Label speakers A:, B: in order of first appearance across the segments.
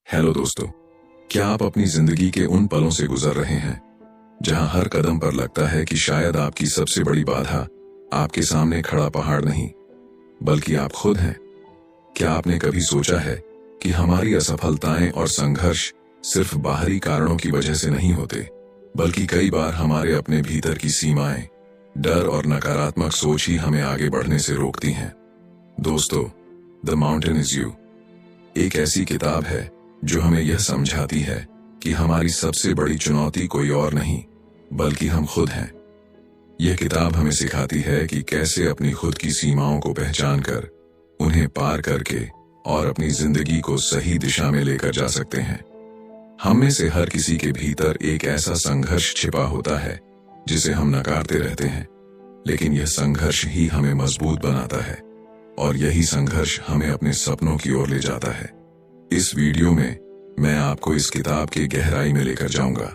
A: Hello दोस्तों, क्या आप अपनी जिंदगी के उन पलों से गुजर रहे हैं जहां हर कदम पर लगता है कि शायद आपकी सबसे बड़ी बाधा आपके सामने खड़ा पहाड़ नहीं बल्कि आप खुद हैं? क्या आपने कभी सोचा है कि हमारी असफलताएं और संघर्ष सिर्फ बाहरी कारणों की वजह से नहीं होते, बल्कि कई बार हमारे अपने भीतर की सीमाएं, डर और नकारात्मक सोच ही हमें आगे बढ़ने से रोकती हैं। दोस्तों, द माउंटेन इज यू एक ऐसी किताब है जो हमें यह समझाती है कि हमारी सबसे बड़ी चुनौती कोई और नहीं बल्कि हम खुद हैं। यह किताब हमें सिखाती है कि कैसे अपनी खुद की सीमाओं को पहचान कर उन्हें पार करके और अपनी जिंदगी को सही दिशा में लेकर जा सकते हैं। हम में से हर किसी के भीतर एक ऐसा संघर्ष छिपा होता है जिसे हम नकारते रहते हैं, लेकिन यह संघर्ष ही हमें मजबूत बनाता है और यही संघर्ष हमें अपने सपनों की ओर ले जाता है। इस वीडियो में मैं आपको इस किताब की गहराई में लेकर जाऊंगा।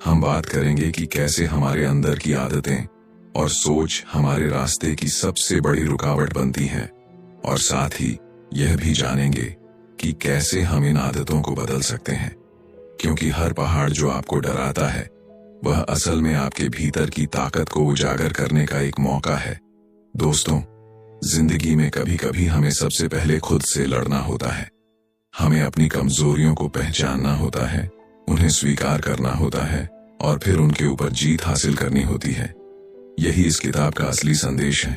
A: हम बात करेंगे कि कैसे हमारे अंदर की आदतें और सोच हमारे रास्ते की सबसे बड़ी रुकावट बनती हैं, और साथ ही यह भी जानेंगे कि कैसे हम इन आदतों को बदल सकते हैं, क्योंकि हर पहाड़ जो आपको डराता है वह असल में आपके भीतर की ताकत को उजागर करने का एक मौका है। दोस्तों, जिंदगी में कभी कभी हमें सबसे पहले खुद से लड़ना होता है। हमें अपनी कमजोरियों को पहचानना होता है, उन्हें स्वीकार करना होता है और फिर उनके ऊपर जीत हासिल करनी होती है। यही इस किताब का असली संदेश है।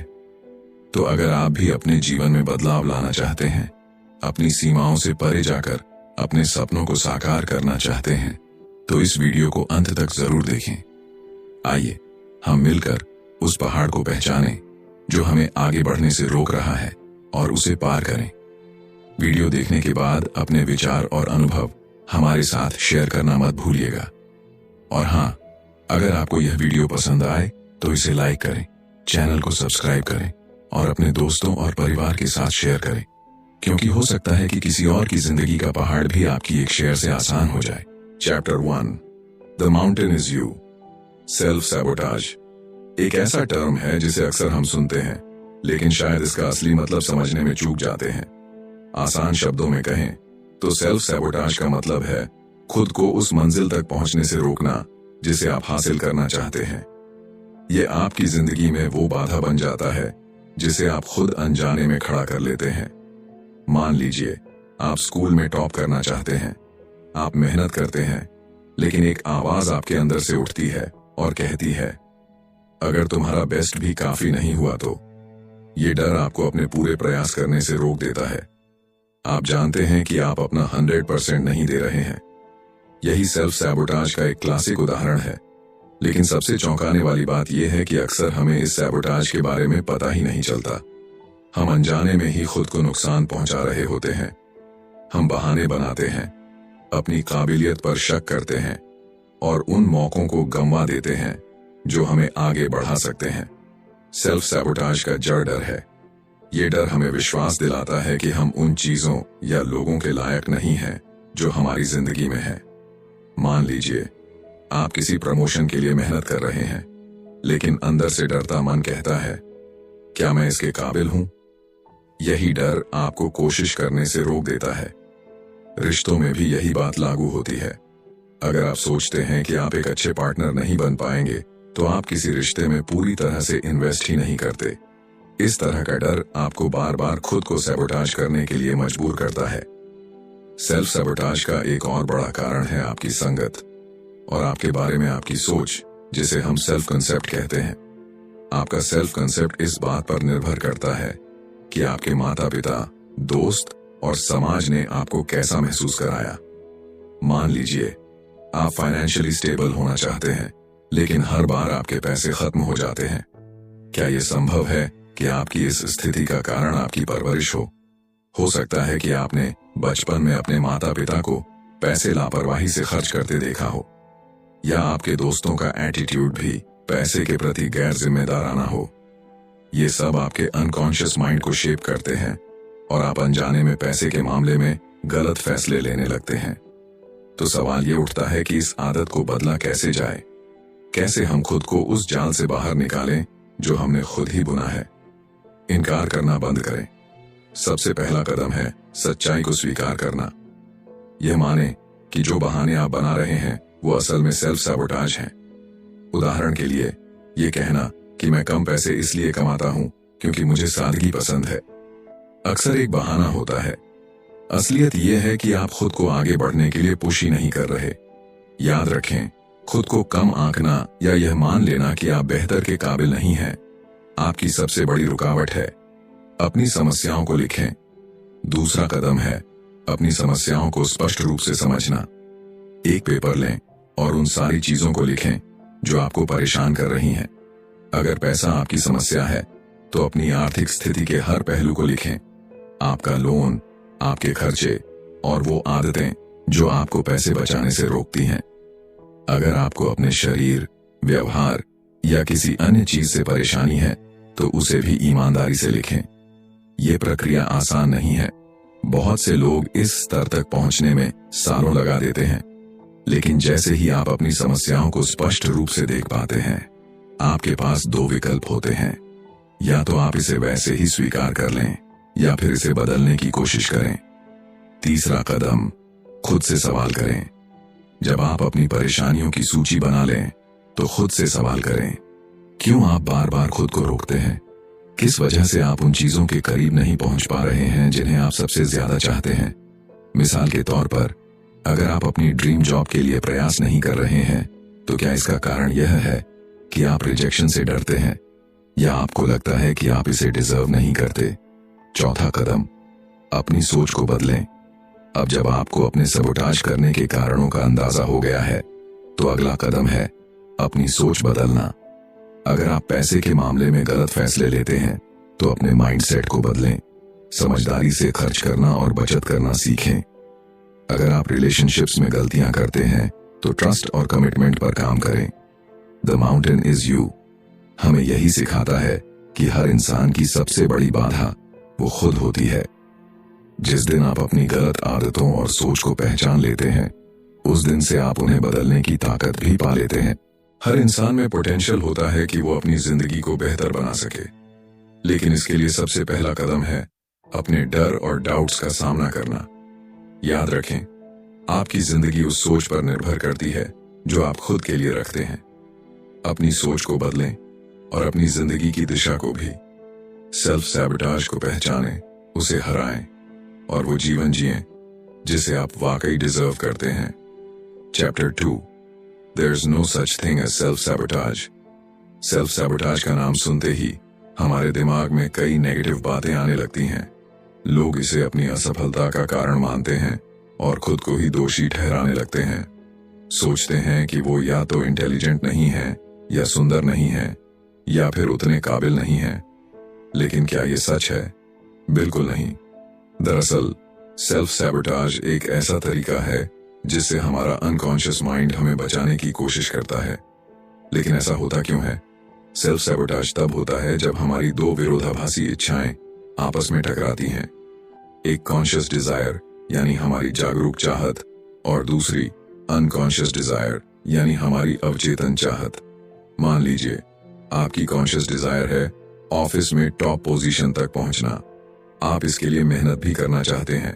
A: तो अगर आप भी अपने जीवन में बदलाव लाना चाहते हैं, अपनी सीमाओं से परे जाकर अपने सपनों को साकार करना चाहते हैं, तो इस वीडियो को अंत तक जरूर देखें। आइए हम मिलकर उस पहाड़ को पहचानें जो हमें आगे बढ़ने से रोक रहा है और उसे पार करें। वीडियो देखने के बाद अपने विचार और अनुभव हमारे साथ शेयर करना मत भूलिएगा। और हाँ, अगर आपको यह वीडियो पसंद आए तो इसे लाइक करें, चैनल को सब्सक्राइब करें और अपने दोस्तों और परिवार के साथ शेयर करें, क्योंकि हो सकता है कि किसी और की जिंदगी का पहाड़ भी आपकी एक शेयर से आसान हो जाए। Chapter 1, the mountain is you. Self sabotage एक ऐसा टर्म है जिसे अक्सर हम सुनते हैं, लेकिन शायद इसका असली मतलब समझने में चूक जाते हैं। आसान शब्दों में कहें तो सेल्फ सैबोटाज का मतलब है खुद को उस मंजिल तक पहुंचने से रोकना जिसे आप हासिल करना चाहते हैं। यह आपकी जिंदगी में वो बाधा बन जाता है जिसे आप खुद अनजाने में खड़ा कर लेते हैं। मान लीजिए आप स्कूल में टॉप करना चाहते हैं, आप मेहनत करते हैं, लेकिन एक आवाज आपके अंदर से उठती है और कहती है, अगर तुम्हारा बेस्ट भी काफी नहीं हुआ तो। ये डर आपको अपने पूरे प्रयास करने से रोक देता है। आप जानते हैं कि आप अपना 100% नहीं दे रहे हैं। यही सेल्फ सैबोटाज का एक क्लासिक उदाहरण है। लेकिन सबसे चौंकाने वाली बात यह है कि अक्सर हमें इस सैबोटाज के बारे में पता ही नहीं चलता। हम अनजाने में ही खुद को नुकसान पहुंचा रहे होते हैं। हम बहाने बनाते हैं, अपनी काबिलियत पर शक करते हैं और उन मौकों को गंवा देते हैं जो हमें आगे बढ़ा सकते हैं। सेल्फ सैबोटाज का जड़ डर है। ये डर हमें विश्वास दिलाता है कि हम उन चीजों या लोगों के लायक नहीं हैं जो हमारी जिंदगी में है। मान लीजिए आप किसी प्रमोशन के लिए मेहनत कर रहे हैं, लेकिन अंदर से डरता मन कहता है, क्या मैं इसके काबिल हूं? यही डर आपको कोशिश करने से रोक देता है। रिश्तों में भी यही बात लागू होती है। अगर आप सोचते हैं कि आप एक अच्छे पार्टनर नहीं बन पाएंगे, तो आप किसी रिश्ते में पूरी तरह से इन्वेस्ट ही नहीं करते। इस तरह का डर आपको बार बार खुद को सैबोटाज करने के लिए मजबूर करता है। सेल्फ सैबोटाज का एक और बड़ा कारण है आपकी संगत और आपके बारे में आपकी सोच, जिसे हम सेल्फ कंसेप्ट कहते हैं। आपका सेल्फ कंसेप्ट इस बात पर निर्भर करता है कि आपके माता पिता, दोस्त और समाज ने आपको कैसा महसूस कराया। मान लीजिए आप फाइनेंशियली स्टेबल होना चाहते हैं, लेकिन हर बार आपके पैसे खत्म हो जाते हैं। क्या यह संभव है कि आपकी इस स्थिति का कारण आपकी परवरिश हो सकता है कि आपने बचपन में अपने माता पिता को पैसे लापरवाही से खर्च करते देखा हो, या आपके दोस्तों का एटीट्यूड भी पैसे के प्रति गैर जिम्मेदाराना हो। ये सब आपके अनकॉन्शियस माइंड को शेप करते हैं और आप अनजाने में पैसे के मामले में गलत फैसले लेने लगते हैं। तो सवाल ये उठता है कि इस आदत को बदला कैसे जाए? कैसे हम खुद को उस जाल से बाहर निकालें जो हमने खुद ही बुना है? इनकार करना बंद करें। सबसे पहला कदम है सच्चाई को स्वीकार करना। यह माने कि जो बहाने आप बना रहे हैं वो असल में सेल्फ सैबोटाज हैं। उदाहरण के लिए, ये कहना कि मैं कम पैसे इसलिए कमाता हूं क्योंकि मुझे सादगी पसंद है, अक्सर एक बहाना होता है। असलियत यह है कि आप खुद को आगे बढ़ने के लिए पुश ही नहीं कर रहे। याद रखें, खुद को कम आंकना या यह मान लेना कि आप बेहतर के काबिल नहीं हैं, आपकी सबसे बड़ी रुकावट है। अपनी समस्याओं को लिखें। दूसरा कदम है अपनी समस्याओं को स्पष्ट रूप से समझना। एक पेपर लें और उन सारी चीजों को लिखें जो आपको परेशान कर रही हैं। अगर पैसा आपकी समस्या है तो अपनी आर्थिक स्थिति के हर पहलू को लिखें। आपका लोन, आपके खर्चे और वो आदतें जो आपको पैसे बचाने से रोकती हैं। अगर आपको अपने शरीर, व्यवहार या किसी अन्य चीज से परेशानी है तो उसे भी ईमानदारी से लिखें। यह प्रक्रिया आसान नहीं है। बहुत से लोग इस स्तर तक पहुंचने में सालों लगा देते हैं, लेकिन जैसे ही आप अपनी समस्याओं को स्पष्ट रूप से देख पाते हैं, आपके पास दो विकल्प होते हैं। या तो आप इसे वैसे ही स्वीकार कर लें या फिर इसे बदलने की कोशिश करें। तीसरा कदम, खुद से सवाल करें। जब आप अपनी परेशानियों की सूची बना लें तो खुद से सवाल करें, क्यों आप बार बार खुद को रोकते हैं? किस वजह से आप उन चीजों के करीब नहीं पहुंच पा रहे हैं जिन्हें आप सबसे ज्यादा चाहते हैं? मिसाल के तौर पर, अगर आप अपनी ड्रीम जॉब के लिए प्रयास नहीं कर रहे हैं तो क्या इसका कारण यह है कि आप रिजेक्शन से डरते हैं या आपको लगता है कि आप इसे डिजर्व नहीं करते? चौथा कदम, अपनी सोच को बदलें। अब जब आपको अपने सबोटाज करने के कारणों का अंदाजा हो गया है तो अगला कदम है अपनी सोच बदलना। अगर आप पैसे के मामले में गलत फैसले लेते हैं तो अपने माइंडसेट को बदलें। समझदारी से खर्च करना और बचत करना सीखें। अगर आप रिलेशनशिप्स में गलतियां करते हैं तो ट्रस्ट और कमिटमेंट पर काम करें। द माउंटेन इज यू हमें यही सिखाता है कि हर इंसान की सबसे बड़ी बाधा वो खुद होती है। जिस दिन आप अपनी गलत आदतों और सोच को पहचान लेते हैं, उस दिन से आप उन्हें बदलने की ताकत भी पा लेते हैं। हर इंसान में पोटेंशियल होता है कि वो अपनी जिंदगी को बेहतर बना सके, लेकिन इसके लिए सबसे पहला कदम है अपने डर और डाउट्स का सामना करना। याद रखें, आपकी जिंदगी उस सोच पर निर्भर करती है जो आप खुद के लिए रखते हैं। अपनी सोच को बदलें और अपनी जिंदगी की दिशा को भी। सेल्फ सैबोटाज को पहचानें, उसे हराएं और वो जीवन जिएं जिसे आप वाकई डिजर्व करते हैं। Chapter 2, there is no such thing as self sabotage. Self sabotage का नाम सुनते ही हमारे दिमाग में कई नेगेटिव बातें आने लगती हैं। लोग इसे अपनी असफलता का कारण मानते हैं और खुद को ही दोषी ठहराने लगते हैं। सोचते हैं कि वो या तो इंटेलिजेंट नहीं है या सुंदर नहीं है या फिर उतने काबिल नहीं है। लेकिन क्या ये सच है? बिल्कुल नहीं। दरअसल सेल्फ सैबोटाज एक ऐसा तरीका है जिससे हमारा अनकॉन्शियस माइंड हमें बचाने की कोशिश करता है। लेकिन ऐसा होता क्यों है? सेल्फ सैबोटाज तब होता है जब हमारी दो विरोधाभासी इच्छाएं आपस में टकराती हैं। एक कॉन्शियस डिजायर यानी हमारी जागरूक चाहत और दूसरी अनकॉन्शियस डिजायर यानी हमारी अवचेतन चाहत। मान लीजिए आपकी कॉन्शियस डिजायर है ऑफिस में टॉप पोजीशन तक पहुंचना। आप इसके लिए मेहनत भी करना चाहते हैं,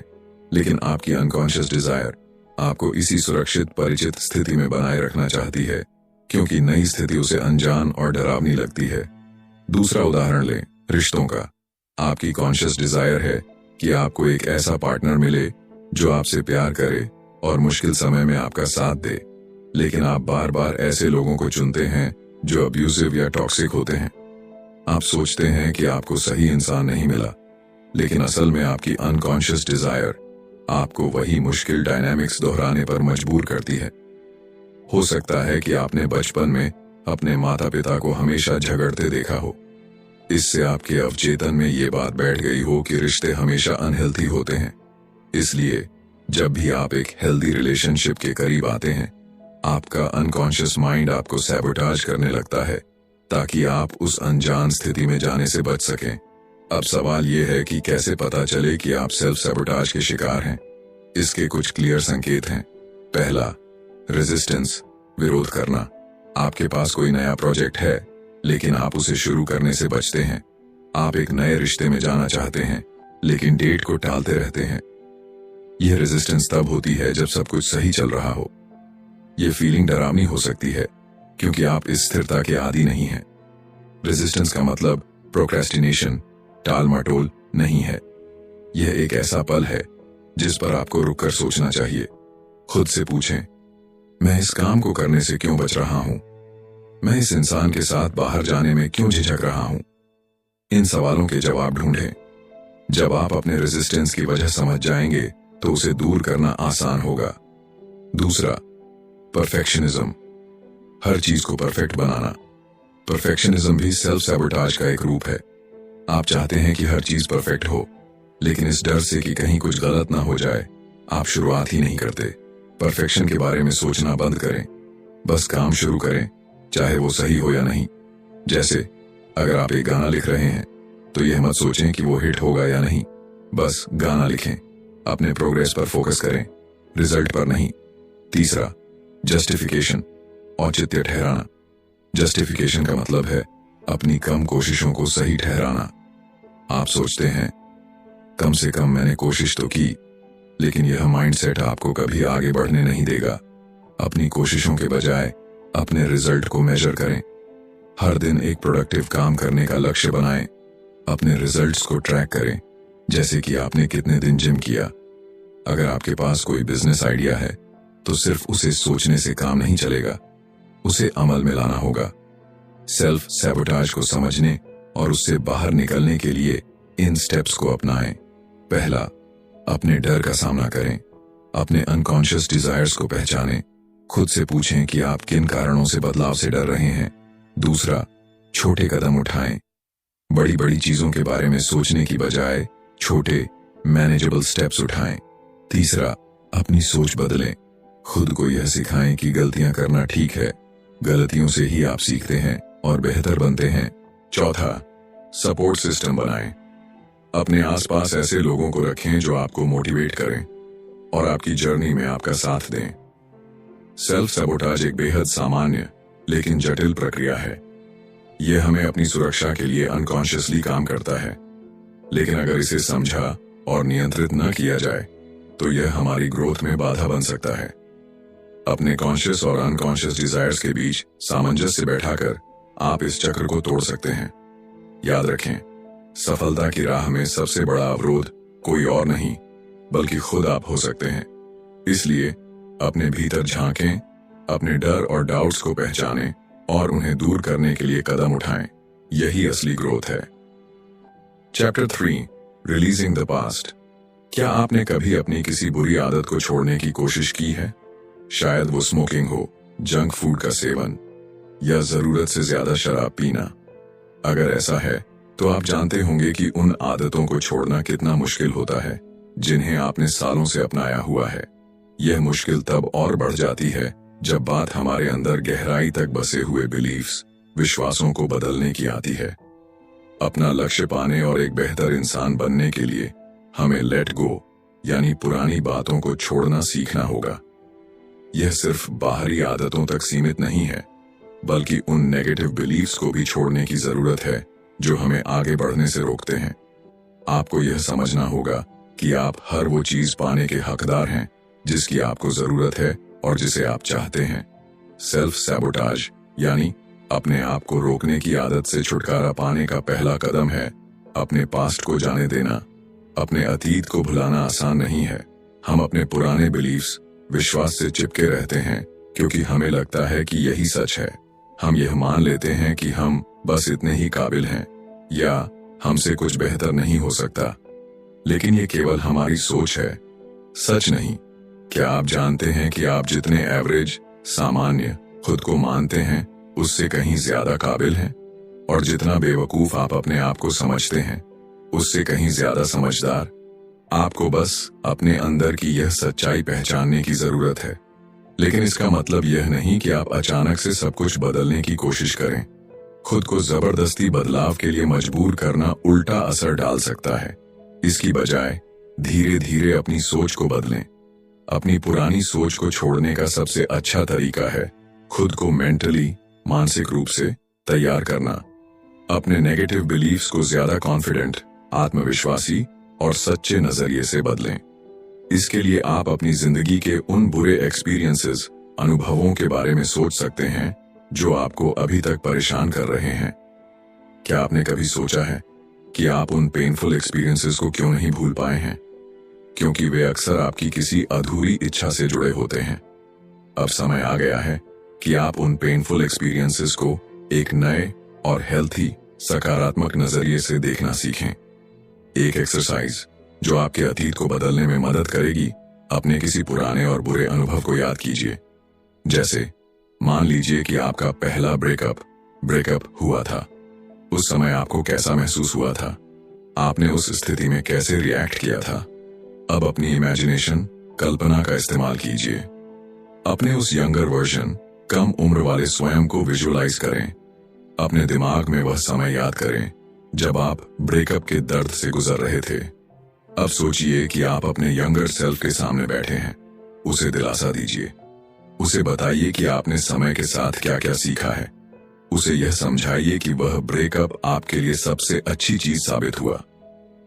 A: लेकिन आपकी अनकॉन्शियस डिजायर आपको इसी सुरक्षित परिचित स्थिति में बनाए रखना चाहती है, क्योंकि नई स्थिति उसे अनजान और डरावनी लगती है। दूसरा उदाहरण लें, रिश्तों का। आपकी कॉन्शियस डिजायर है कि आपको एक ऐसा पार्टनर मिले जो आपसे प्यार करे और मुश्किल समय में आपका साथ दे, लेकिन आप बार बार ऐसे लोगों को चुनते हैं जो अब्यूसिव या टॉक्सिक होते हैं। आप सोचते हैं कि आपको सही इंसान नहीं मिला, लेकिन असल में आपकी अनकॉन्शियस डिजायर आपको वही मुश्किल डायनामिक्स दोहराने पर मजबूर करती है। हो सकता है कि आपने बचपन में अपने माता पिता को हमेशा झगड़ते देखा हो। इससे आपके अवचेतन में ये बात बैठ गई हो कि रिश्ते हमेशा अनहेल्दी होते हैं। इसलिए जब भी आप एक हेल्दी रिलेशनशिप के करीब आते हैं, आपका अनकॉन्शियस माइंड आपको सैबोटाज करने लगता है ताकि आप उस अनजान स्थिति में जाने से बच सकें। अब सवाल यह है कि कैसे पता चले कि आप सेल्फ सैबोटाज के शिकार हैं। इसके कुछ क्लियर संकेत हैं। पहला, रेजिस्टेंस, विरोध करना। आपके पास कोई नया प्रोजेक्ट है, लेकिन आप उसे शुरू करने से बचते हैं। आप एक नए रिश्ते में जाना चाहते हैं, लेकिन डेट को टालते रहते हैं। यह रेजिस्टेंस तब होती है जब सब कुछ सही चल रहा हो। यह फीलिंग डरावनी हो सकती है क्योंकि आप इस स्थिरता के आदी नहीं हैं। रेजिस्टेंस का मतलब प्रोक्रेस्टिनेशन, टाल मटोल नहीं है। यह एक ऐसा पल है जिस पर आपको रुककर सोचना चाहिए। खुद से पूछें, मैं इस काम को करने से क्यों बच रहा हूं? मैं इस इंसान के साथ बाहर जाने में क्यों झिझक रहा हूं? इन सवालों के जवाब ढूंढें। जब आप अपने रेजिस्टेंस की वजह समझ जाएंगे तो उसे दूर करना आसान होगा। दूसरा, परफेक्शनिज्म, हर चीज को परफेक्ट बनाना। परफेक्शनिज्म भी सेल्फ सैबोटाज का एक रूप है। आप चाहते हैं कि हर चीज परफेक्ट हो, लेकिन इस डर से कि कहीं कुछ गलत ना हो जाए, आप शुरुआत ही नहीं करते। परफेक्शन के बारे में सोचना बंद करें, बस काम शुरू करें, चाहे वो सही हो या नहीं। जैसे अगर आप एक गाना लिख रहे हैं तो यह मत सोचें कि वो हिट होगा या नहीं, बस गाना लिखें। अपने प्रोग्रेस पर फोकस करें, रिजल्ट पर नहीं। तीसरा, जस्टिफिकेशन, औचित्य ठहराना। जस्टिफिकेशन का मतलब है अपनी कम कोशिशों को सही ठहराना। आप सोचते हैं, कम से कम मैंने कोशिश तो की, लेकिन यह माइंडसेट आपको कभी आगे बढ़ने नहीं देगा। अपनी कोशिशों के बजाय अपने रिजल्ट को मेजर करें। हर दिन एक प्रोडक्टिव काम करने का लक्ष्य बनाएं। अपने रिजल्ट्स को ट्रैक करें, जैसे कि आपने कितने दिन जिम किया। अगर आपके पास कोई बिजनेस आइडिया है तो सिर्फ उसे सोचने से काम नहीं चलेगा, उसे अमल में लाना होगा। सेल्फ सैबोटाज को समझने और उससे बाहर निकलने के लिए इन स्टेप्स को अपनाएं। पहला, अपने डर का सामना करें। अपने अनकॉन्शियस डिजायर्स को पहचानें। खुद से पूछें कि आप किन कारणों से बदलाव से डर रहे हैं। दूसरा, छोटे कदम उठाएं। बड़ी बड़ी चीजों के बारे में सोचने की बजाय छोटे मैनेजेबल स्टेप्स उठाएं। तीसरा, अपनी सोच बदलें। खुद को यह सिखाएं कि गलतियां करना ठीक है, गलतियों से ही आप सीखते हैं और बेहतर बनते हैं। चौथा, सपोर्ट सिस्टम बनाएं। अपने आसपास ऐसे लोगों को रखें जो आपको मोटिवेट करें और आपकी जर्नी में आपका साथ दें। सेल्फ सैबोटाज एक बेहद सामान्य लेकिन जटिल प्रक्रिया है। यह हमें अपनी सुरक्षा के लिए अनकॉन्शियसली काम करता है, लेकिन अगर इसे समझा और नियंत्रित न किया जाए तो यह हमारी ग्रोथ में बाधा बन सकता है। अपने कॉन्शियस और अनकॉन्शियस डिजायर्स के बीच सामंजस्य बैठाकर आप इस चक्र को तोड़ सकते हैं। याद रखें, सफलता की राह में सबसे बड़ा अवरोध कोई और नहीं बल्कि खुद आप हो सकते हैं। इसलिए अपने भीतर झांकें, अपने डर और डाउट्स को पहचानें और उन्हें दूर करने के लिए कदम उठाएं। यही असली ग्रोथ है। Chapter 3, releasing the past. क्या आपने कभी अपनी किसी बुरी आदत को छोड़ने की कोशिश की है? शायद वो स्मोकिंग हो, जंक फूड का सेवन या जरूरत से ज्यादा शराब पीना। अगर ऐसा है तो आप जानते होंगे कि उन आदतों को छोड़ना कितना मुश्किल होता है जिन्हें आपने सालों से अपनाया हुआ है। यह मुश्किल तब और बढ़ जाती है जब बात हमारे अंदर गहराई तक बसे हुए बिलीफ्स, विश्वासों को बदलने की आती है। अपना लक्ष्य पाने और एक बेहतर इंसान बनने के लिए हमें लेट गो यानी पुरानी बातों को छोड़ना सीखना होगा। यह सिर्फ बाहरी आदतों तक सीमित नहीं है, बल्कि उन नेगेटिव बिलीफ्स को भी छोड़ने की जरूरत है जो हमें आगे बढ़ने से रोकते हैं। आपको यह समझना होगा कि आप हर वो चीज पाने के हकदार हैं जिसकी आपको जरूरत है और जिसे आप चाहते हैं। सेल्फ सैबोटाज यानी अपने आप को रोकने की आदत से छुटकारा पाने का पहला कदम है अपने पास्ट को जाने देना। अपने अतीत को भुलाना आसान नहीं है। हम अपने पुराने बिलीफ्स, विश्वास से चिपके रहते हैं क्योंकि हमें लगता है कि यही सच है। हम यह मान लेते हैं कि हम बस इतने ही काबिल हैं या हमसे कुछ बेहतर नहीं हो सकता, लेकिन ये केवल हमारी सोच है, सच नहीं। क्या आप जानते हैं कि आप जितने एवरेज, सामान्य खुद को मानते हैं उससे कहीं ज्यादा काबिल हैं, और जितना बेवकूफ आप अपने आप को समझते हैं उससे कहीं ज्यादा समझदार। आपको बस अपने अंदर की यह सच्चाई पहचानने की जरूरत है। लेकिन इसका मतलब यह नहीं कि आप अचानक से सब कुछ बदलने की कोशिश करें। खुद को जबरदस्ती बदलाव के लिए मजबूर करना उल्टा असर डाल सकता है। इसकी बजाय धीरे धीरे अपनी सोच को बदलें। अपनी पुरानी सोच को छोड़ने का सबसे अच्छा तरीका है खुद को मेंटली, मानसिक रूप से तैयार करना। अपने नेगेटिव बिलीफ्स को ज्यादा कॉन्फिडेंट, आत्मविश्वासी और सच्चे नजरिए से बदलें। इसके लिए आप अपनी जिंदगी के उन बुरे एक्सपीरियंसेस, अनुभवों के बारे में सोच सकते हैं जो आपको अभी तक परेशान कर रहे हैं। क्या आपने कभी सोचा है कि आप उन पेनफुल एक्सपीरियंसेस को क्यों नहीं भूल पाए हैं? क्योंकि वे अक्सर आपकी किसी अधूरी इच्छा से जुड़े होते हैं। अब समय आ गया है कि आप उन पेनफुल एक्सपीरियंसेस को एक नए और हेल्थी, सकारात्मक नजरिए से देखना सीखें। एक एक्सरसाइज जो आपके अतीत को बदलने में मदद करेगी। अपने किसी पुराने और बुरे अनुभव को याद कीजिए। जैसे मान लीजिए कि आपका पहला ब्रेकअप हुआ था। उस समय आपको कैसा महसूस हुआ था? आपने उस स्थिति में कैसे रिएक्ट किया था? अब अपनी इमेजिनेशन, कल्पना का इस्तेमाल कीजिए। अपने उस यंगर वर्जन, कम उम्र वाले स्वयं को विजुअलाइज करें। अपने दिमाग में वह समय याद करें जब आप ब्रेकअप के दर्द से गुजर रहे थे। अब सोचिए कि आप अपने यंगर सेल्फ के सामने बैठे हैं। उसे दिलासा दीजिए। उसे बताइए कि आपने समय के साथ क्या क्या सीखा है। उसे यह समझाइए कि वह ब्रेकअप आपके लिए सबसे अच्छी चीज साबित हुआ।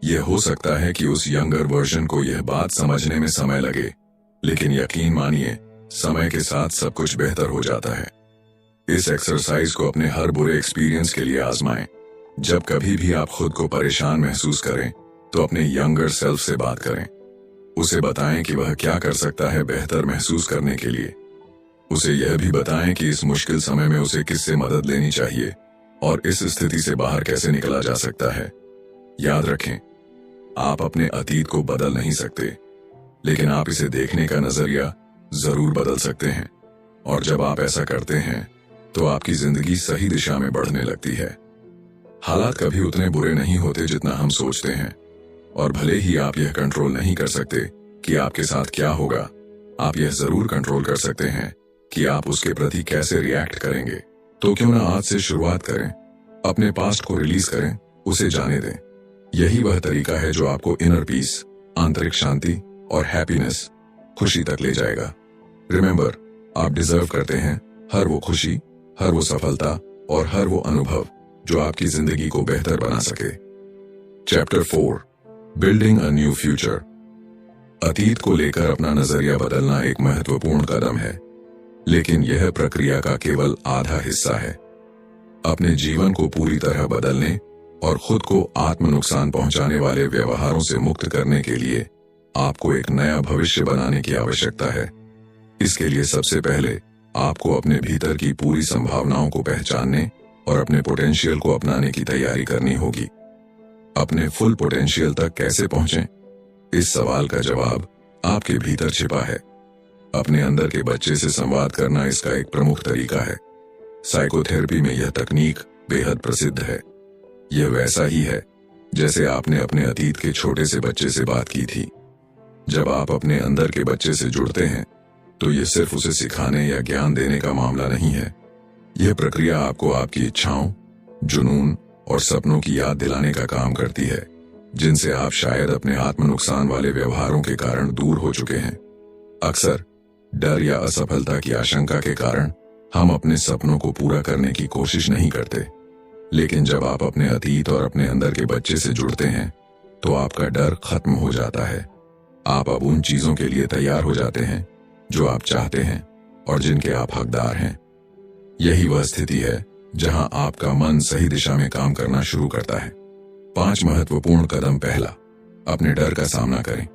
A: यह हो सकता है कि उस यंगर वर्जन को यह बात समझने में समय लगे, लेकिन यकीन मानिए, समय के साथ सब कुछ बेहतर हो जाता है। इस एक्सरसाइज को अपने हर बुरे एक्सपीरियंस के लिए आजमाएं। जब कभी भी आप खुद को परेशान महसूस करें, तो अपने यंगर सेल्फ से बात करें। उसे बताएं कि वह क्या कर सकता है बेहतर महसूस करने के लिए। उसे यह भी बताएं कि इस मुश्किल समय में उसे किससे मदद लेनी चाहिए और इस स्थिति से बाहर कैसे निकला जा सकता है। याद रखें, आप अपने अतीत को बदल नहीं सकते, लेकिन आप इसे देखने का नजरिया जरूर बदल सकते हैं। और जब आप ऐसा करते हैं, तो आपकी जिंदगी सही दिशा में बढ़ने लगती है। हालात कभी उतने बुरे नहीं होते जितना हम सोचते हैं, और भले ही आप यह कंट्रोल नहीं कर सकते कि आपके साथ क्या होगा, आप यह जरूर कंट्रोल कर सकते हैं कि आप उसके प्रति कैसे रिएक्ट करेंगे। तो क्यों ना आज से शुरुआत करें, अपने पास्ट को रिलीज करें, उसे जाने दें। यही वह तरीका है जो आपको इनर पीस, आंतरिक शांति और हैप्पीनेस, खुशी तक ले जाएगा। रिमेंबर, आप डिजर्व करते हैं हर वो खुशी, हर वो सफलता और हर वो अनुभव जो आपकी जिंदगी को बेहतर बना सके। Chapter 4, building a new future. अतीत को लेकर अपना नजरिया बदलना एक महत्वपूर्ण कदम है, लेकिन यह प्रक्रिया का केवल आधा हिस्सा है। अपने जीवन को पूरी तरह बदलने और खुद को आत्म नुकसान पहुंचाने वाले व्यवहारों से मुक्त करने के लिए आपको एक नया भविष्य बनाने की आवश्यकता है। इसके लिए सबसे पहले आपको अपने भीतर की पूरी संभावनाओं को पहचानने और अपने पोटेंशियल को अपनाने की तैयारी करनी होगी। अपने फुल पोटेंशियल तक कैसे पहुंचें? इस सवाल का जवाब आपके भीतर छिपा है। अपने अंदर के बच्चे से संवाद करना इसका एक प्रमुख तरीका है। साइकोथेरेपी में यह तकनीक बेहद प्रसिद्ध है। यह वैसा ही है जैसे आपने अपने अतीत के छोटे से बच्चे से बात की थी। जब आप अपने अंदर के बच्चे से जुड़ते हैं, तो यह सिर्फ उसे सिखाने या ज्ञान देने का मामला नहीं है। यह प्रक्रिया आपको आपकी इच्छाओं, जुनून और सपनों की याद दिलाने का काम करती है, जिनसे आप शायद अपने आत्म नुकसान वाले व्यवहारों के कारण दूर हो चुके हैं। अक्सर डर या असफलता की आशंका के कारण हम अपने सपनों को पूरा करने की कोशिश नहीं करते, लेकिन जब आप अपने अतीत और अपने अंदर के बच्चे से जुड़ते हैं, तो आपका डर खत्म हो जाता है। आप अब उन चीजों के लिए तैयार हो जाते हैं जो आप चाहते हैं और जिनके आप हकदार हैं। यही वह स्थिति है जहां आपका मन सही दिशा में काम करना शुरू करता है। 5 महत्वपूर्ण कदम। पहला, अपने डर का सामना करें।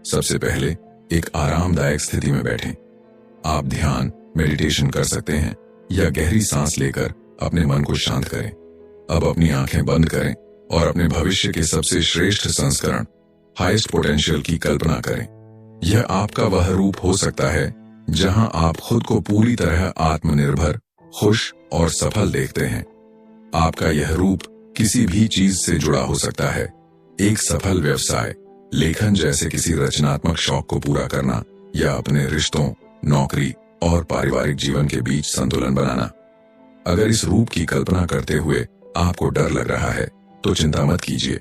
A: सबसे पहले एक आरामदायक स्थिति में बैठें। आप ध्यान, मेडिटेशन कर सकते हैं या गहरी सांस लेकर अपने मन को शांत करें। अब अपनी आंखें बंद करें और अपने भविष्य के सबसे श्रेष्ठ संस्करण, हाईएस्ट पोटेंशियल की कल्पना करें। यह आपका वह रूप हो सकता है जहां आप खुद को पूरी तरह आत्मनिर्भर, खुश और सफल देखते हैं। आपका यह रूप किसी भी चीज से जुड़ा हो सकता है। एक सफल व्यवसाय, लेखन जैसे किसी रचनात्मक शौक को पूरा करना, या अपने रिश्तों, नौकरी और पारिवारिक जीवन के बीच संतुलन बनाना। अगर इस रूप की कल्पना करते हुए आपको डर लग रहा है, तो चिंता मत कीजिए।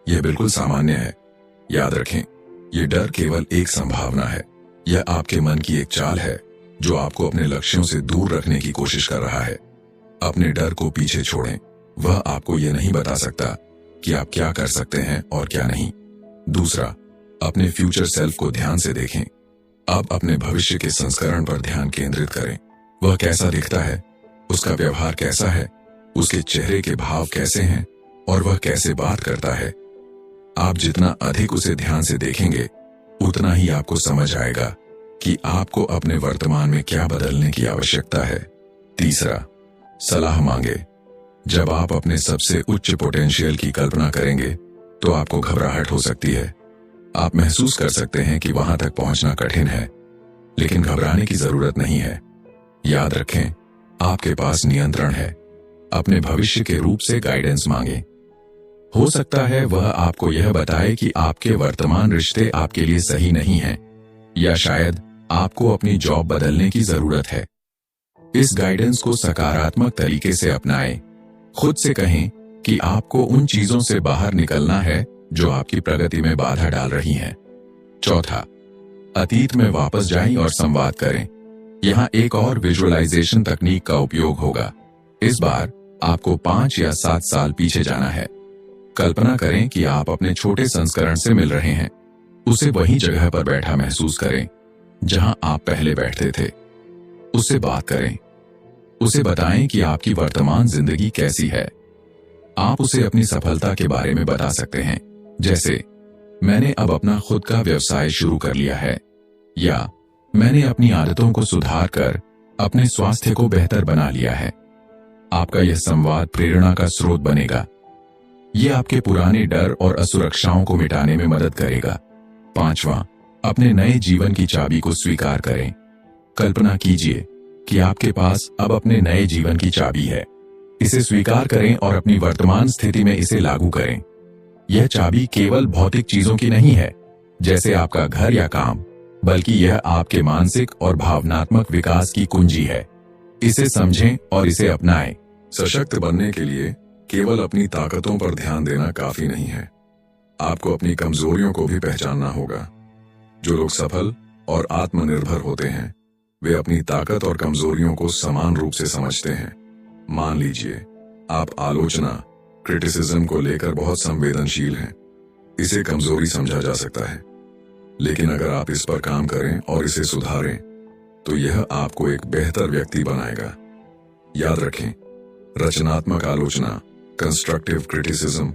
A: यह बिल्कुल सामान्य है। याद रखें, यह डर केवल एक संभावना है। यह आपके मन की एक चाल है जो आपको अपने लक्ष्यों से दूर रखने की कोशिश कर रहा है। अपने डर को पीछे छोड़ें। वह आपको यह नहीं बता सकता कि आप क्या कर सकते हैं और क्या नहीं। दूसरा, अपने फ्यूचर सेल्फ को ध्यान से देखें। अब अपने भविष्य के संस्करण पर ध्यान केंद्रित करें। वह कैसा दिखता है, उसका व्यवहार कैसा है, उसके चेहरे के भाव कैसे हैं और वह कैसे बात करता है। आप जितना अधिक उसे ध्यान से देखेंगे उतना ही आपको समझ आएगा कि आपको अपने वर्तमान में क्या बदलने की आवश्यकता है। तीसरा, सलाह मांगे। जब आप अपने सबसे उच्च पोटेंशियल की कल्पना करेंगे तो आपको घबराहट हो सकती है। आप महसूस कर सकते हैं कि वहां तक पहुंचना कठिन है, लेकिन घबराने की जरूरत नहीं है। याद रखें, आपके पास नियंत्रण है। अपने भविष्य के रूप से गाइडेंस मांगे। हो सकता है वह आपको यह बताए कि आपके वर्तमान रिश्ते आपके लिए सही नहीं हैं, या शायद आपको अपनी जॉब बदलने की जरूरत है। इस गाइडेंस को सकारात्मक तरीके से अपनाएं। खुद से कहें कि आपको उन चीजों से बाहर निकलना है जो आपकी प्रगति में बाधा डाल रही हैं। चौथा, अतीत में वापस जाएं और संवाद करें। यहाँ एक और विजुअलाइजेशन तकनीक का उपयोग होगा। इस बार आपको 5 या 7 साल पीछे जाना है। कल्पना करें कि आप अपने छोटे संस्करण से मिल रहे हैं। उसे वही जगह पर बैठा महसूस करें जहां आप पहले बैठते थे। उससे बात करें। उसे बताएं कि आपकी वर्तमान जिंदगी कैसी है। आप उसे अपनी सफलता के बारे में बता सकते हैं, जैसे मैंने अब अपना खुद का व्यवसाय शुरू कर लिया है, या मैंने अपनी आदतों को सुधार कर अपने स्वास्थ्य को बेहतर बना लिया है। आपका यह संवाद प्रेरणा का स्रोत बनेगा। यह आपके पुराने डर और असुरक्षाओं को मिटाने में मदद करेगा। पांचवां, अपने नए जीवन की चाबी को स्वीकार करें। कल्पना कीजिए कि आपके पास अब अपने नए जीवन की चाबी है। इसे स्वीकार करें और अपनी वर्तमान स्थिति में इसे लागू करें। यह चाबी केवल भौतिक चीजों की नहीं है, जैसे आपका घर या काम, बल्कि यह आपके मानसिक और भावनात्मक विकास की कुंजी है। इसे समझें और इसे अपनाएं। सशक्त बनने के लिए केवल अपनी ताकतों पर ध्यान देना काफी नहीं है। आपको अपनी कमजोरियों को भी पहचानना होगा। जो लोग सफल और आत्मनिर्भर होते हैं वे अपनी ताकत और कमजोरियों को समान रूप से समझते हैं। मान लीजिए आप आलोचना, क्रिटिसिज्म को लेकर बहुत संवेदनशील हैं। इसे कमजोरी समझा जा सकता है, लेकिन अगर आप इस पर काम करें और इसे सुधारें तो यह आपको एक बेहतर व्यक्ति बनाएगा। याद रखें, रचनात्मक आलोचना, कंस्ट्रक्टिव क्रिटिसिज्म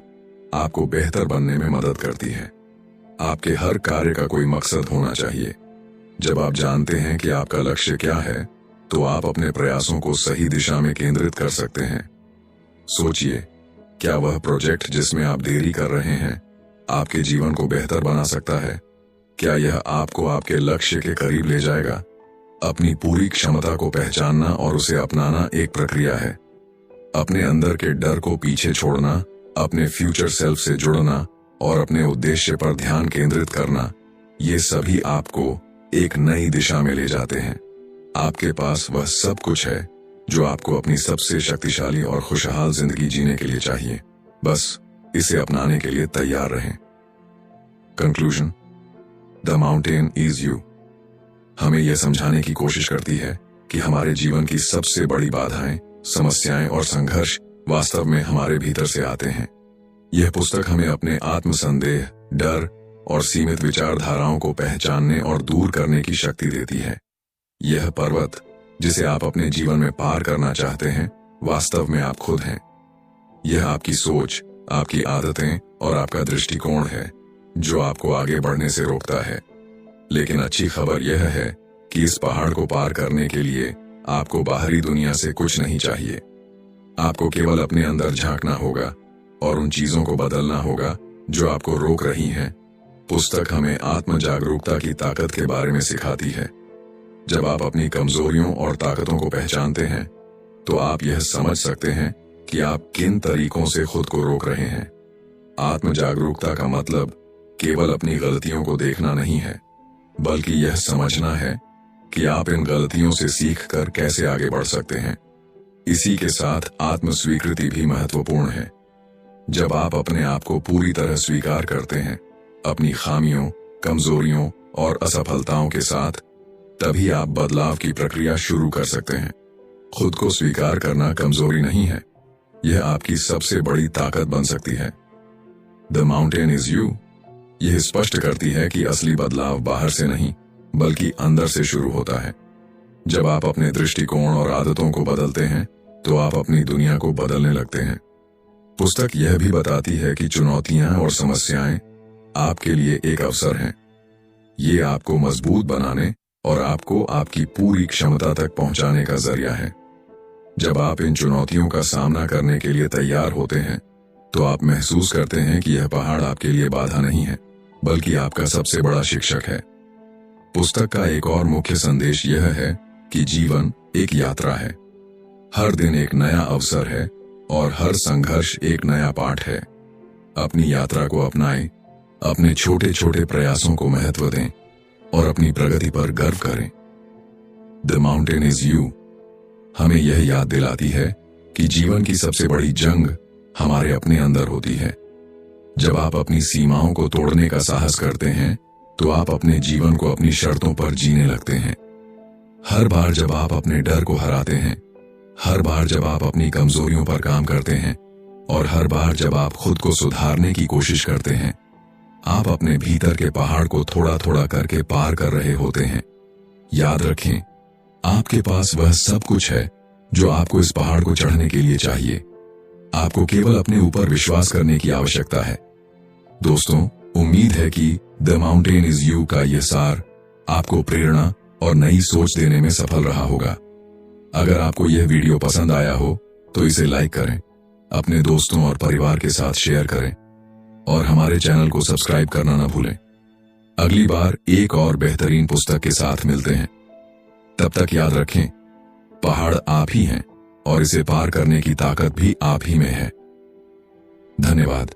A: आपको बेहतर बनने में मदद करती है। आपके हर कार्य का कोई मकसद होना चाहिए। जब आप जानते हैं कि आपका लक्ष्य क्या है तो आप अपने प्रयासों को सही दिशा में केंद्रित कर सकते हैं। सोचिए, क्या वह प्रोजेक्ट जिसमें आप देरी कर रहे हैं आपके जीवन को बेहतर बना सकता है? क्या यह आपको आपके लक्ष्य के करीब ले जाएगा? अपनी पूरी क्षमता को पहचानना और उसे अपनाना एक प्रक्रिया है। अपने अंदर के डर को पीछे छोड़ना, अपने फ्यूचर सेल्फ से जुड़ना और अपने उद्देश्य पर ध्यान केंद्रित करना, ये सभी आपको एक नई दिशा में ले जाते हैं। आपके पास वह सब कुछ है जो आपको अपनी सबसे शक्तिशाली और खुशहाल जिंदगी जीने के लिए चाहिए। बस इसे अपनाने के लिए तैयार रहें। Conclusion, the mountain is you हमें यह समझाने की कोशिश करती है कि हमारे जीवन की सबसे बड़ी बाधाएं, समस्याएं और संघर्ष वास्तव में हमारे भीतर से आते हैं। यह पुस्तक हमें अपने आत्मसंदेह, डर और सीमित विचारधाराओं को पहचानने और दूर करने की शक्ति देती है। यह पर्वत जिसे आप अपने जीवन में पार करना चाहते हैं वास्तव में आप खुद हैं। यह आपकी सोच, आपकी आदतें और आपका दृष्टिकोण है जो आपको आगे बढ़ने से रोकता है। लेकिन अच्छी खबर यह है कि इस पहाड़ को पार करने के लिए आपको बाहरी दुनिया से कुछ नहीं चाहिए। आपको केवल अपने अंदर झांकना होगा और उन चीजों को बदलना होगा जो आपको रोक रही हैं। पुस्तक हमें आत्म जागरूकता की ताकत के बारे में सिखाती है। जब आप अपनी कमजोरियों और ताकतों को पहचानते हैं तो आप यह समझ सकते हैं कि आप किन तरीकों से खुद को रोक रहे हैं। आत्म जागरूकता का मतलब केवल अपनी गलतियों को देखना नहीं है, बल्कि यह समझना है कि आप इन गलतियों से सीखकर कैसे आगे बढ़ सकते हैं। इसी के साथ आत्म स्वीकृति भी महत्वपूर्ण है। जब आप अपने आप को पूरी तरह स्वीकार करते हैं, अपनी खामियों, कमजोरियों और असफलताओं के साथ, तभी आप बदलाव की प्रक्रिया शुरू कर सकते हैं। खुद को स्वीकार करना कमजोरी नहीं है, यह आपकी सबसे बड़ी ताकत बन सकती है। द माउंटेन इज यू यह स्पष्ट करती है कि असली बदलाव बाहर से नहीं बल्कि अंदर से शुरू होता है। जब आप अपने दृष्टिकोण और आदतों को बदलते हैं तो आप अपनी दुनिया को बदलने लगते हैं। पुस्तक यह भी बताती है कि चुनौतियां और समस्याएं आपके लिए एक अवसर हैं। ये आपको मजबूत बनाने और आपको आपकी पूरी क्षमता तक पहुंचाने का जरिया है। जब आप इन चुनौतियों का सामना करने के लिए तैयार होते हैं तो आप महसूस करते हैं कि यह पहाड़ आपके लिए बाधा नहीं है बल्कि आपका सबसे बड़ा शिक्षक है। पुस्तक का एक और मुख्य संदेश यह है कि जीवन एक यात्रा है। हर दिन एक नया अवसर है और हर संघर्ष एक नया पाठ है। अपनी यात्रा को अपनाएं, अपने छोटे छोटे प्रयासों को महत्व दें और अपनी प्रगति पर गर्व करें। द माउंटेन इज यू हमें यह याद दिलाती है कि जीवन की सबसे बड़ी जंग हमारे अपने अंदर होती है। जब आप अपनी सीमाओं को तोड़ने का साहस करते हैं तो आप अपने जीवन को अपनी शर्तों पर जीने लगते हैं। हर बार जब आप अपने डर को हराते हैं, हर बार जब आप अपनी कमजोरियों पर काम करते हैं और हर बार जब आप खुद को सुधारने की कोशिश करते हैं, आप अपने भीतर के पहाड़ को थोड़ा थोड़ा करके पार कर रहे होते हैं। याद रखें, आपके पास वह सब कुछ है जो आपको इस पहाड़ को चढ़ने के लिए चाहिए। आपको केवल अपने ऊपर विश्वास करने की आवश्यकता है। दोस्तों, उम्मीद है कि द माउंटेन इज यू का यह सार आपको प्रेरणा और नई सोच देने में सफल रहा होगा। अगर आपको यह वीडियो पसंद आया हो तो इसे लाइक करें, अपने दोस्तों और परिवार के साथ शेयर करें और हमारे चैनल को सब्सक्राइब करना न भूलें। अगली बार एक और बेहतरीन पुस्तक के साथ मिलते हैं। तब तक याद रखें, पहाड़ आप ही हैं और इसे पार करने की ताकत भी आप ही में है। धन्यवाद।